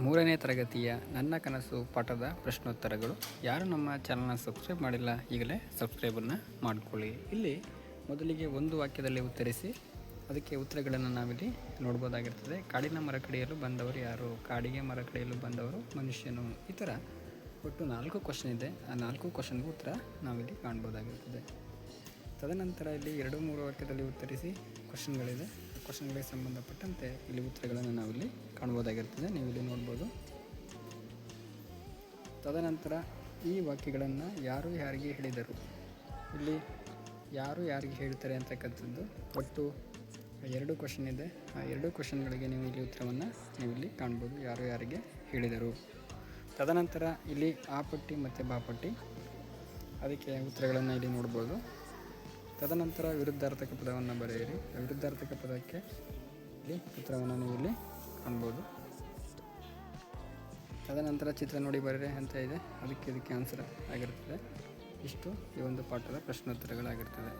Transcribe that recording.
ಮೂರನೇ ತರಗತಿಯ ನನ್ನ ಕನಸು ಪಾಠದ ಪ್ರಶ್ನೋತ್ತರಗಳು. ಯಾರು ನಮ್ಮ ಚಾನಲ್ನ ಸಬ್ಸ್ಕ್ರೈಬ್ ಮಾಡಿಲ್ಲ ಈಗಲೇ ಸಬ್ಸ್ಕ್ರೈಬನ್ನು ಮಾಡಿಕೊಳ್ಳಿ. ಇಲ್ಲಿ ಮೊದಲಿಗೆ ಒಂದು ವಾಕ್ಯದಲ್ಲಿ ಉತ್ತರಿಸಿ, ಅದಕ್ಕೆ ಉತ್ತರಗಳನ್ನು ನಾವಿಲ್ಲಿ ನೋಡ್ಬೋದಾಗಿರ್ತದೆ. ಕಾಡಿನ ಮರ ಕಡಿಯಲು ಬಂದವರು ಯಾರು? ಕಾಡಿಗೆ ಮರ ಕಡಿಯಲು ಬಂದವರು ಮನುಷ್ಯನು. ಈ ಥರ ಒಟ್ಟು 4 ಕ್ವಶನ್ ಇದೆ. ಆ 4 ಕ್ವಶನ್ಗೂ ಉತ್ತರ ನಾವಿಲ್ಲಿ ಕಾಣ್ಬೋದಾಗಿರ್ತದೆ. ತದನಂತರ ಇಲ್ಲಿ 2-3 ವಾಕ್ಯದಲ್ಲಿ ಉತ್ತರಿಸಿ ಕ್ವಶನ್ಗಳಿದೆ. ಕ್ವಶನ್ಗಳಿಗೆ ಸಂಬಂಧಪಟ್ಟಂತೆ ಇಲ್ಲಿ ಉತ್ತರಗಳನ್ನು ನಾವಿಲ್ಲಿ ಕಾಣ್ಬೋದಾಗಿರ್ತದೆ, ನೀವು ಇಲ್ಲಿ ನೋಡ್ಬೋದು. ತದನಂತರ ಈ ವಾಕ್ಯಗಳನ್ನು ಯಾರು ಯಾರಿಗೆ ಹೇಳಿದರು, ಇಲ್ಲಿ ಯಾರು ಯಾರಿಗೆ ಹೇಳ್ತಾರೆ ಅಂತಕ್ಕಂಥದ್ದು ಒಟ್ಟು 2 ಕ್ವಶನ್ ಇದೆ. ಆ 2 ಕ್ವಶನ್ಗಳಿಗೆ ನೀವು ಇಲ್ಲಿ ಉತ್ತರವನ್ನು ನೀವಿಲ್ಲಿ ಕಾಣ್ಬೋದು, ಯಾರು ಯಾರಿಗೆ ಹೇಳಿದರು. ತದನಂತರ ಇಲ್ಲಿ ಆ ಪಟ್ಟಿ ಮತ್ತು ಬಾ ಪಟ್ಟಿ, ಅದಕ್ಕೆ ಉತ್ತರಗಳನ್ನು ಇಲ್ಲಿ ನೋಡ್ಬೋದು. ತದನಂತರ ವಿರುದ್ಧಾರ್ಥಕ ಪದವನ್ನು ಬರೆಯಿರಿ. ವಿರುದ್ಧಾರ್ಥಕ ಪದಕ್ಕೆ ಇಲ್ಲಿ ಉತ್ತರವನ್ನು ನೀವು ಇಲ್ಲಿ ಕಾಣ್ಬೋದು. ತದನಂತರ ಚಿತ್ರ ನೋಡಿ ಬರೆಯಿರಿ ಅಂತ ಇದೆ, ಅದಕ್ಕೆ ಇದಕ್ಕೆ ಆನ್ಸರ್ ಆಗಿರ್ತದೆ. ಇಷ್ಟು ಈ ಒಂದು ಪಾಠದ ಪ್ರಶ್ನೋತ್ತರಗಳಾಗಿರ್ತದೆ.